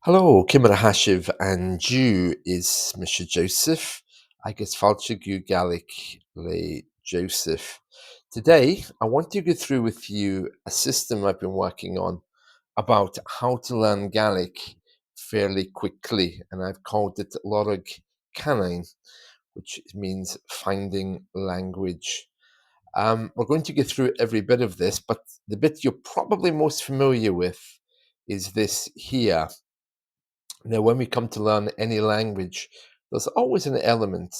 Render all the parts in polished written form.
Hallo, Kimmer Hashiv and Jew is Mr. Joseph. I guess Falchigu Gaelic Le Joseph. Today, I want to go through with you a system I've been working on about how to learn Gaelic fairly quickly, and I've called it Lorg cànain, which means finding language. We're going to go through every bit of this, but the bit you're probably most familiar with is this here. Now, when we come to learn any language, there's always an element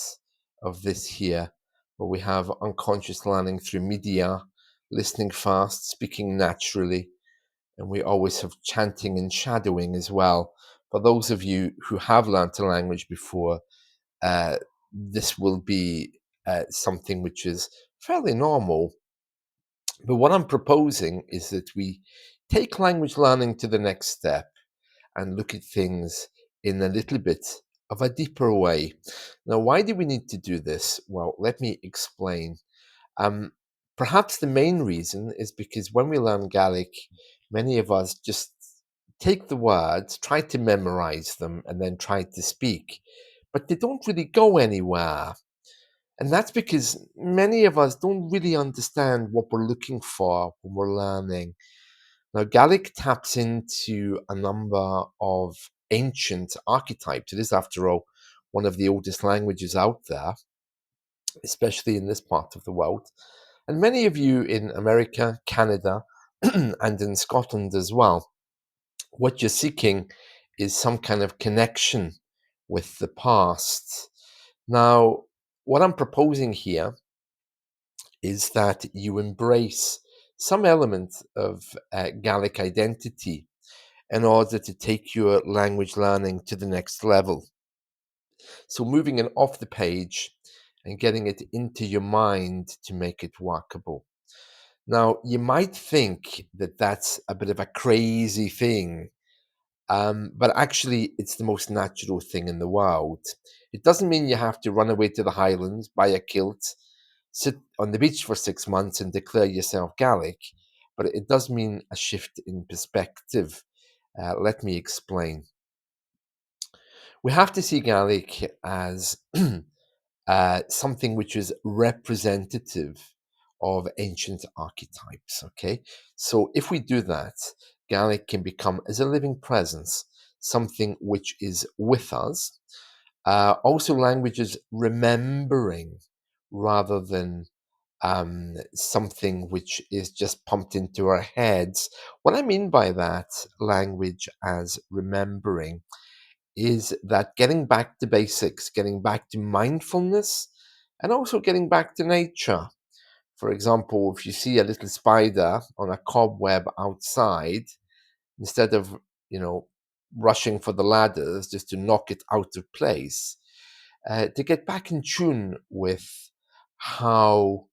of this here, where we have unconscious learning through media, listening fast, speaking naturally, and we always have chanting and shadowing as well. For those of you who have learnt a language before, this will be something which is fairly normal. But what I'm proposing is that we take language learning to the next step and look at things in a little bit of a deeper way. Now, why do we need to do this? Well, let me explain. Um, Perhaps the main reason is because when we learn Gaelic, many of us just take the words, try to memorize them, and then try to speak, but they don't really go anywhere. And that's because many of us don't really understand what we're looking for when we're learning. Now, Gaelic taps into a number of ancient archetypes. It is, after all, one of the oldest languages out there, especially in this part of the world. And many of you in America, Canada, and in Scotland as well, what you're seeking is some kind of connection with the past. Now, what I'm proposing here is that you embrace some element of Gaelic identity in order to take your language learning to the next level. So, moving it off the page and getting it into your mind to make it workable. Now, you might think that that's a bit of a crazy thing, but actually, it's the most natural thing in the world. It doesn't mean you have to run away to the Highlands, buy a kilt, sit on the beach for 6 months, and declare yourself Gaelic, but it does mean a shift in perspective. Let me explain. We have to see Gaelic as something which is representative of ancient archetypes. Okay, so if we do that, Gaelic can become as a living presence, something which is with us. Also, languages remembering rather than something which is just pumped into our heads. What I mean by that, language as remembering, is that getting back to basics, getting back to mindfulness, and also getting back to nature. For example, if you see a little spider on a cobweb outside, instead of, you know, rushing for the ladders just to knock it out of place, to get back in tune with how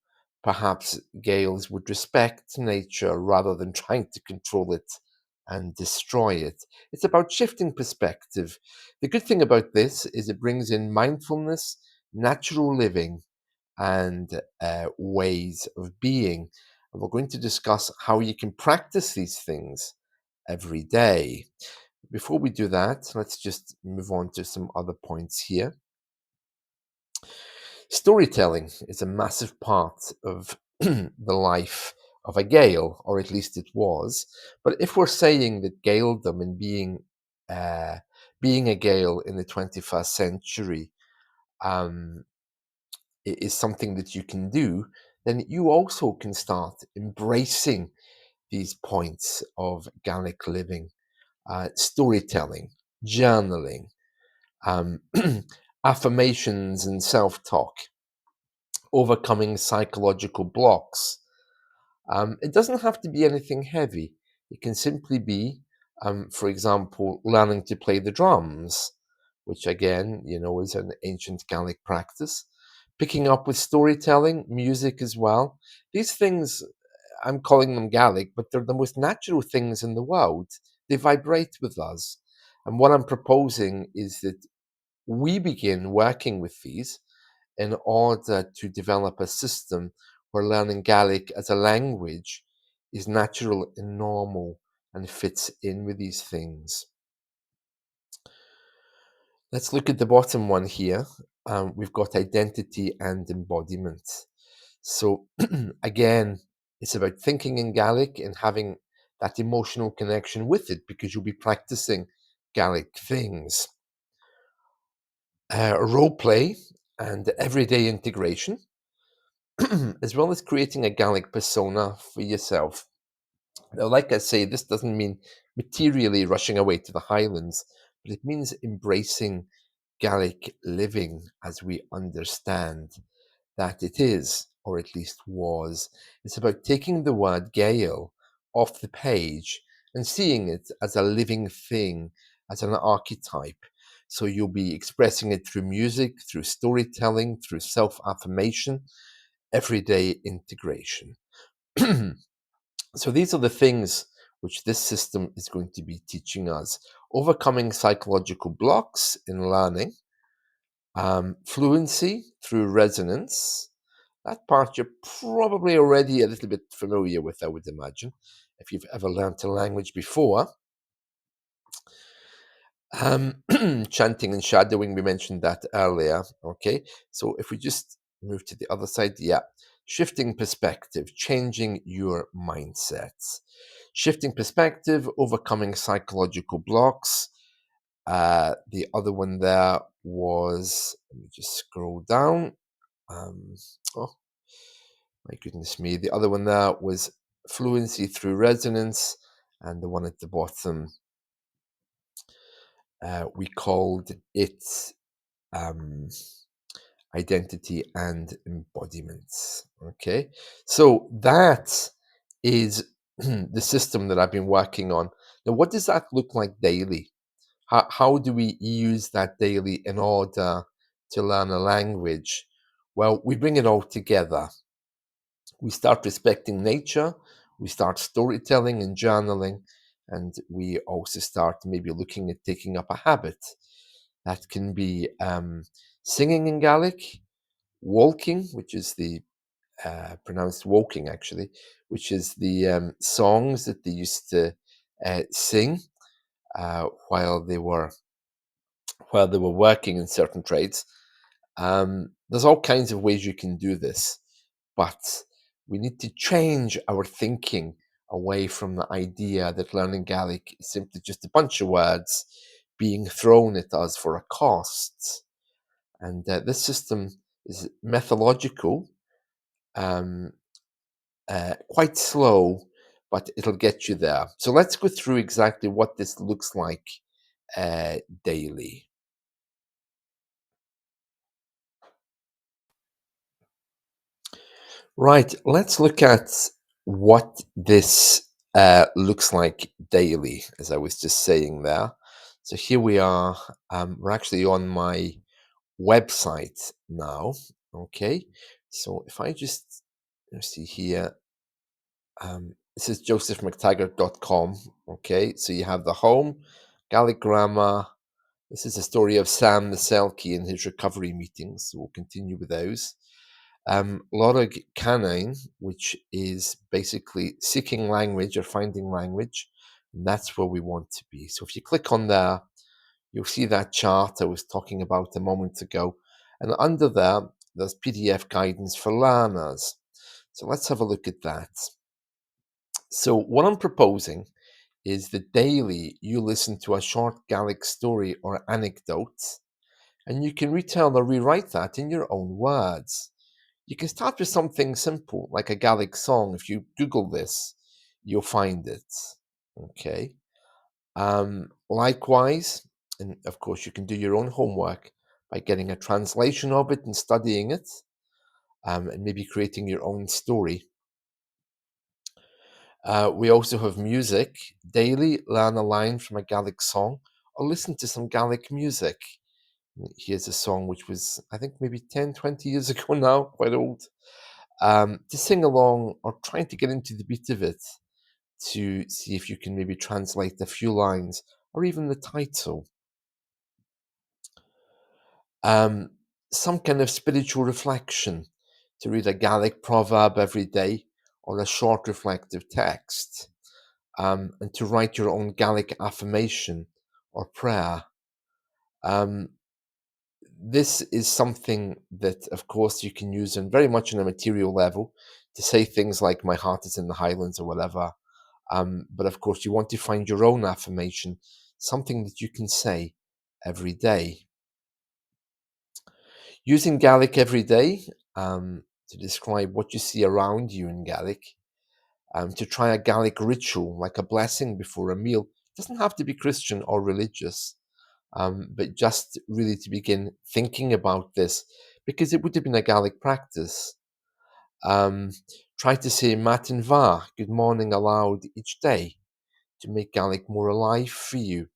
perhaps Gales would respect nature rather than trying to control it and destroy it. It's about shifting perspective. The good thing about this is it brings in mindfulness, natural living, and ways of being. And we're going to discuss how you can practice these things every day. Before we do that, let's just move on to some other points here. Storytelling is a massive part of the life of a Gael, or at least it was. But if we're saying that Gaeldom and uh, being a Gael in the 21st century um, is something that you can do, then you also can start embracing these points of Gaelic living, storytelling, journaling, um, affirmations and self-talk, overcoming psychological blocks. It doesn't have to be anything heavy. It can simply be, for example, learning to play the drums, which again, is an ancient Gaelic practice. Picking up with storytelling, music as well. These things, I'm calling them Gaelic, but they're the most natural things in the world. They vibrate with us. And what I'm proposing is that we begin working with these in order to develop a system where learning Gaelic as a language is natural and normal and fits in with these things. Let's look at the bottom one here. We've got identity and embodiment. So again, it's about thinking in Gaelic and having that emotional connection with it because you'll be practicing Gaelic things. Role play and everyday integration, as well as creating a Gaelic persona for yourself. Now, like I say, this doesn't mean materially rushing away to the Highlands, but it means embracing Gaelic living as we understand that it is, or at least was. It's about taking the word Gael off the page and seeing it as a living thing, as an archetype. So you'll be expressing it through music, through storytelling, through self affirmation, everyday integration. So these are the things which this system is going to be teaching us: overcoming psychological blocks in learning, fluency through resonance. That part you're probably already a little bit familiar with, I would imagine, if you've ever learned a language before. Chanting and shadowing, we mentioned that earlier. Okay, so if we just move to the other side, yeah, shifting perspective, changing your mindsets, shifting perspective, overcoming psychological blocks. The other one there was, let me just scroll down. Um, oh, my goodness me. The other one there was fluency through resonance. And the one at the bottom, we called it um, identity and embodiments. Okay. So that is the system that I've been working on. Now, what does that look like daily? How do we use that daily in order to learn a language? Well, we bring it all together. We start respecting nature, we start storytelling and journaling, and we also start maybe looking at taking up a habit. That can be singing in Gaelic, walking, which is the pronounced walking actually, which is the songs that they used to sing while they were working in certain trades. There's all kinds of ways you can do this, but we need to change our thinking away from the idea that learning Gaelic is simply just a bunch of words being thrown at us for a cost. And this system is methodological, um, quite slow, but it'll get you there. So let's go through exactly what this looks like daily. Right, let's look at what this looks like daily, as I was just saying there. So here we are. We're actually on my website now. Okay, so if I just let's see here, this is josephmctaggart.com. Okay, so you have the home, Gaelic grammar. This is the story of Sam the Selkie and his recovery meetings. So we'll continue with those. Lorg cànain, which is basically seeking language or finding language. And that's where we want to be. So if you click on there, you'll see that chart I was talking about a moment ago. And under there, there's PDF guidance for learners. So let's have a look at that. So what I'm proposing is that daily you listen to a short Gaelic story or anecdote, and you can retell or rewrite that in your own words. You can start with something simple, like a Gaelic song. If you Google this, you'll find it. Okay. Likewise, and of course, you can do your own homework by getting a translation of it and studying it, and maybe creating your own story. We also have music. Daily, learn a line from a Gaelic song or listen to some Gaelic music. Here's a song which was, I think, maybe 10, 20 years ago now, quite old. To sing along or trying to get into the beat of it to see if you can maybe translate a few lines or even the title. Um, some kind of spiritual reflection, to read a Gaelic proverb every day or a short reflective text, and to write your own Gaelic affirmation or prayer. This is something that, of course, you can use on very much on a material level to say things like "My heart is in the Highlands" or whatever. But of course, you want to find your own affirmation, something that you can say every day. Using Gaelic every day to describe what you see around you in Gaelic, to try a Gaelic ritual like a blessing before a meal. It doesn't have to be Christian or religious, but just really to begin thinking about this because it would have been a Gaelic practice. Um, Try to say Matin Va, good morning aloud each day to make Gaelic more alive for you.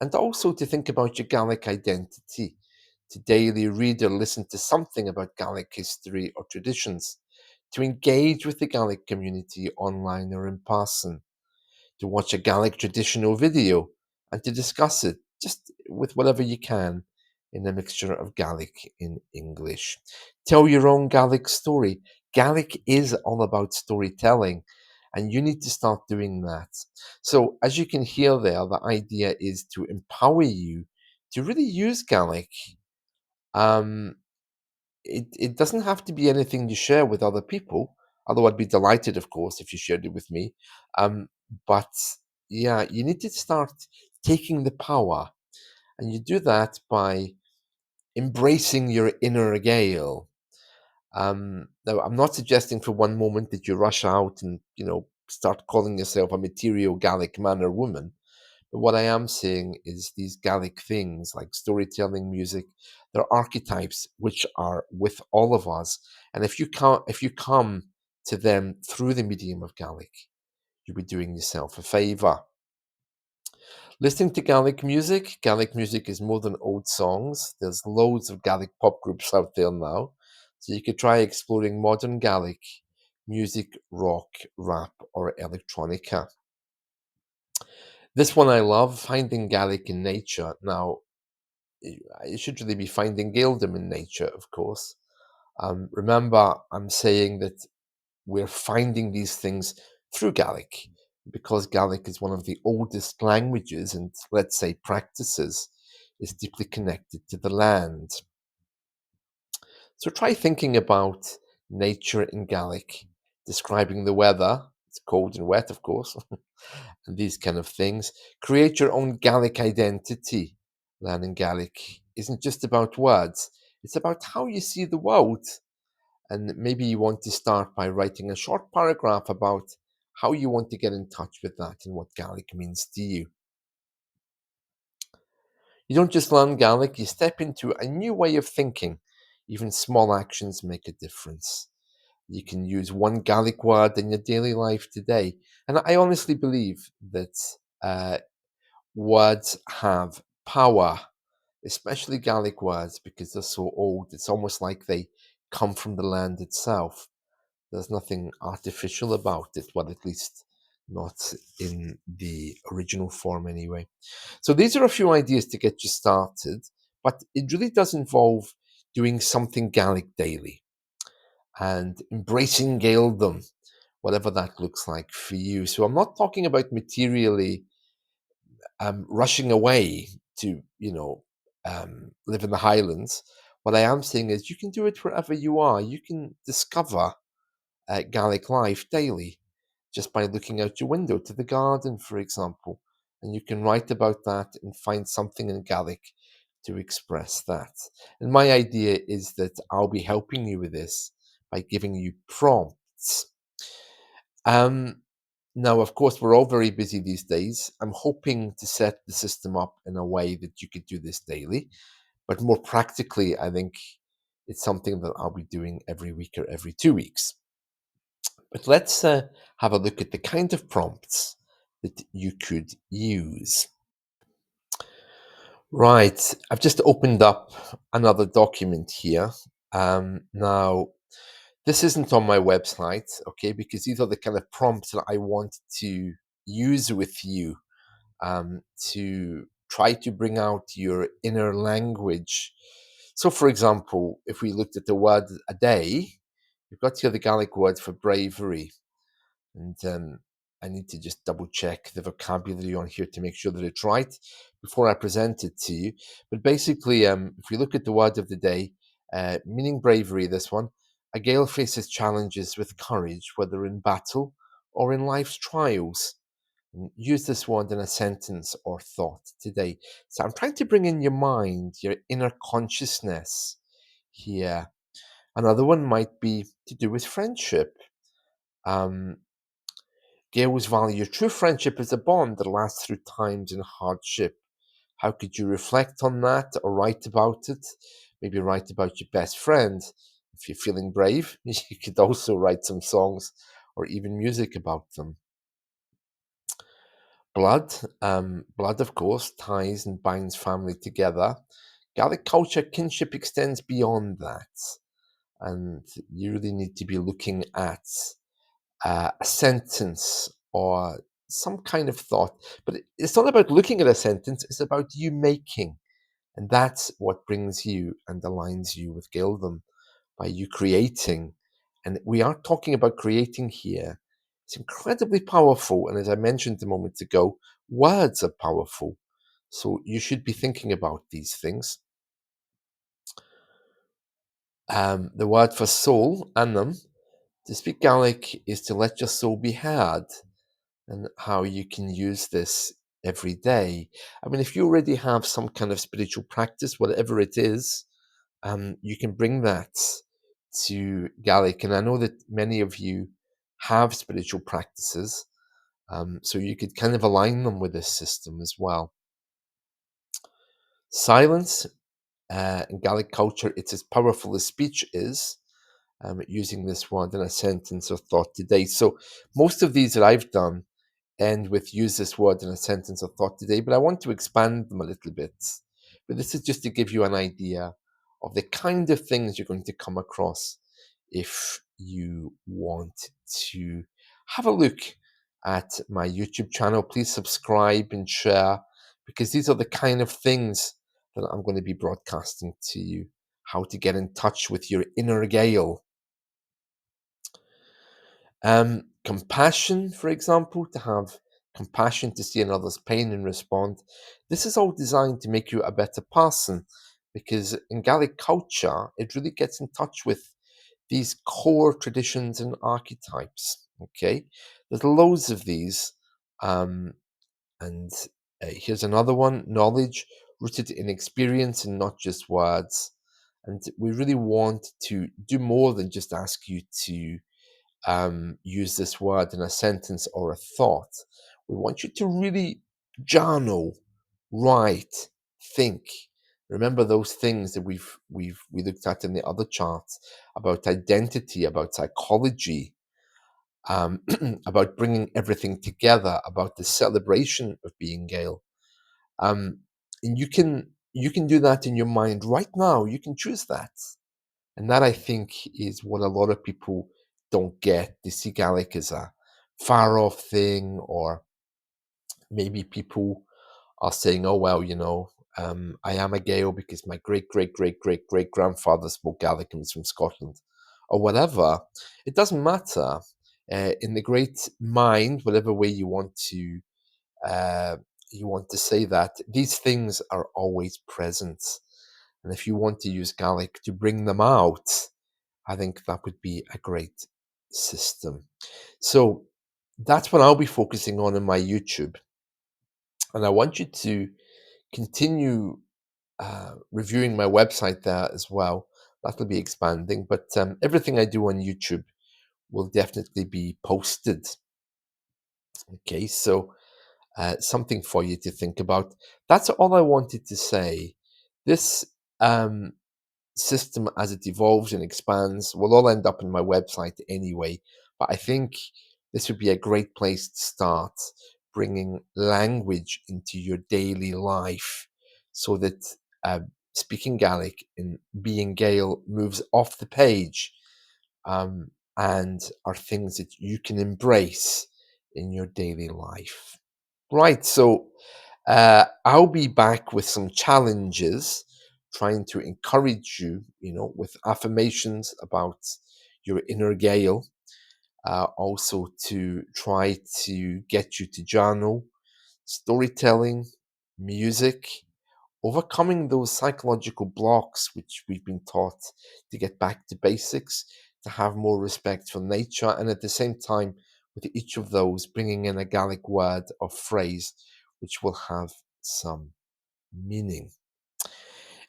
And also to think about your Gaelic identity, to daily read or listen to something about Gaelic history or traditions, to engage with the Gaelic community online or in person, to watch a Gaelic traditional video and to discuss it just with whatever you can in a mixture of Gaelic in English. Tell your own Gaelic story. Gaelic is all about storytelling, and you need to start doing that. So, as you can hear there, the idea is to empower you to really use Gaelic. Um, it doesn't have to be anything you share with other people, although I'd be delighted, of course, if you shared it with me. But yeah, you need to start taking the power, and you do that by embracing your inner Gael. Now, I'm not suggesting for one moment that you rush out and start calling yourself a material Gaelic man or woman. But what I am saying is these Gaelic things like storytelling, music, they're archetypes which are with all of us. And if you come to them through the medium of Gaelic, you'll be doing yourself a favour. Listening to Gaelic music is more than old songs. There's loads of Gaelic pop groups out there now. So you could try exploring modern Gaelic music, rock, rap, or electronica. This one I love, Finding Gaelic in Nature. Now, you should really be finding Gaeldom in nature, of course. Remember, I'm saying that we're finding these things through Gaelic because Gaelic is one of the oldest languages and, let's say, practices, is deeply connected to the land. So try thinking about nature in Gaelic, describing the weather. It's cold and wet, of course, and these kind of things. Create your own Gaelic identity. Learning Gaelic isn't just about words, it's about how you see the world. And maybe you want to start by writing a short paragraph about how you want to get in touch with that and what Gaelic means to you. You don't just learn Gaelic, you step into a new way of thinking. Even small actions make a difference. You can use one Gaelic word in your daily life today. And I honestly believe that uh, words have power, especially Gaelic words, because they're so old. It's almost like they come from the land itself. There's nothing artificial about it, well, at least not in the original form anyway. So these are a few ideas to get you started, but it really does involve doing something Gaelic daily and embracing Gaeldom, whatever that looks like for you. So I'm not talking about materially rushing away to, live in the Highlands. What I am saying is you can do it wherever you are. You can discover Gaelic life daily just by looking out your window to the garden, for example. And you can write about that and find something in Gaelic to express that. And my idea is that I'll be helping you with this by giving you prompts. Um, Now, of course, we're all very busy these days. I'm hoping to set the system up in a way that you could do this daily. But more practically, I think it's something that I'll be doing every week or every 2 weeks. But let's have a look at the kind of prompts that you could use. Right, I've just opened up another document here. Now, this isn't on my website, okay, because these are the kind of prompts that I want to use with you to try to bring out your inner language. So, for example, if we looked at the word a day, you've got here the Gaelic word for bravery. And I need to just double check the vocabulary on here to make sure that it's right before I present it to you. But basically, if we look at the word of the day, meaning bravery, this one, a Gael faces challenges with courage, whether in battle or in life's trials. Use this word in a sentence or thought today. So I'm trying to bring in your mind, your inner consciousness here. Another one might be to do with friendship. Um, Gaels value true friendship as a bond that lasts through times and hardship. How could you reflect on that or write about it? Maybe write about your best friend. If you're feeling brave, you could also write some songs or even music about them. Blood, blood, of course, ties and binds family together. Gaelic culture kinship extends beyond that, and you really need to be looking at a sentence or some kind of thought. But it's not about looking at a sentence; it's about you making, and that's what brings you and aligns you with Gildem by you creating. And we are talking about creating here. It's incredibly powerful. And as I mentioned a moment ago, words are powerful. So you should be thinking about these things. The word for soul, anam, to speak Gaelic is to let your soul be heard, and how you can use this every day. I mean, if you already have some kind of spiritual practice, whatever it is, you can bring that to Gaelic. And I know that many of you have spiritual practices, so you could kind of align them with this system as well. Silence in Gaelic culture, it's as powerful as speech is. Using this word in a sentence or thought today. So most of these that I've done end with use this word in a sentence or thought today, but I want to expand them a little bit. But this is just to give you an idea of the kind of things you're going to come across if you want to have a look at my YouTube channel. Please subscribe and share, because these are the kind of things that I'm going to be broadcasting to you. How to get in touch with your inner Gael. Compassion, for example, to have compassion to see another's pain and respond. This is all designed to make you a better person, because in Gaelic culture, it really gets in touch with these core traditions and archetypes. Okay, there's loads of these. Um, and here's another one: knowledge rooted in experience and not just words. And we really want to do more than just ask you to use this word in a sentence or a thought. We want you to really journal, write, think. Remember those things that we looked at in the other charts about identity, about psychology, about bringing everything together, about the celebration of being Gael. And you can do that in your mind right now. You can choose that. And that, I think, is what a lot of people don't get. They see Gaelic as a far off thing, or maybe people are saying, oh, well, I am a Gael because my great, great, great, great, great grandfather spoke Gaelic and was from Scotland, or whatever. It doesn't matter. In the great mind, whatever way uh, you want to say that, these things are always present. And if you want to use Gaelic to bring them out, I think that would be a great system. So that's what I'll be focusing on in my YouTube. And I want you to continue reviewing my website there as well. That'll be expanding. But everything I do on YouTube will definitely be posted. Okay, so something for you to think about. That's all I wanted to say. This system, as it evolves and expands, will all end up in my website anyway. But I think this would be a great place to start bringing language into your daily life, so that uh, speaking Gaelic and being Gael moves off the page, um, and are things that you can embrace in your daily life. Right, so I'll be back with some challenges, trying to encourage you, with affirmations about your inner Gael. also to try to get you to journal, storytelling, music, overcoming those psychological blocks which we've been taught, to get back to basics, to have more respect for nature, and at the same time, with each of those, bringing in a Gaelic word or phrase which will have some meaning.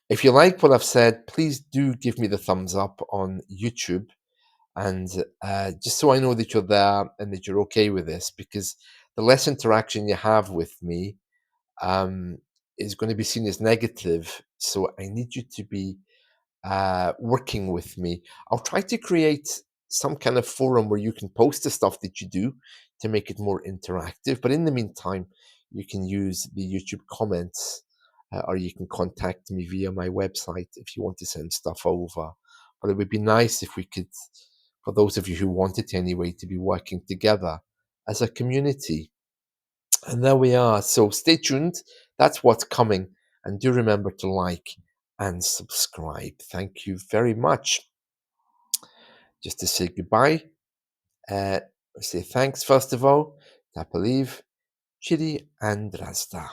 If you like what I've said, please do give me the thumbs up on YouTube, and just so I know that you're there and that you're okay with this, because the less interaction you have with me, um, is going to be seen as negative. So I need you to be working with me. I'll try to create some kind of forum where you can post the stuff that you do to make it more interactive. But in the meantime, you can use the YouTube comments, or you can contact me via my website if you want to send stuff over. But it would be nice if we could, for those of you who want it anyway, to be working together as a community. And there we are. So stay tuned. That's what's coming. And do remember to like and subscribe. Thank you very much. Just to say goodbye, say thanks first of all. Tapaliv, Chiri and Rasta.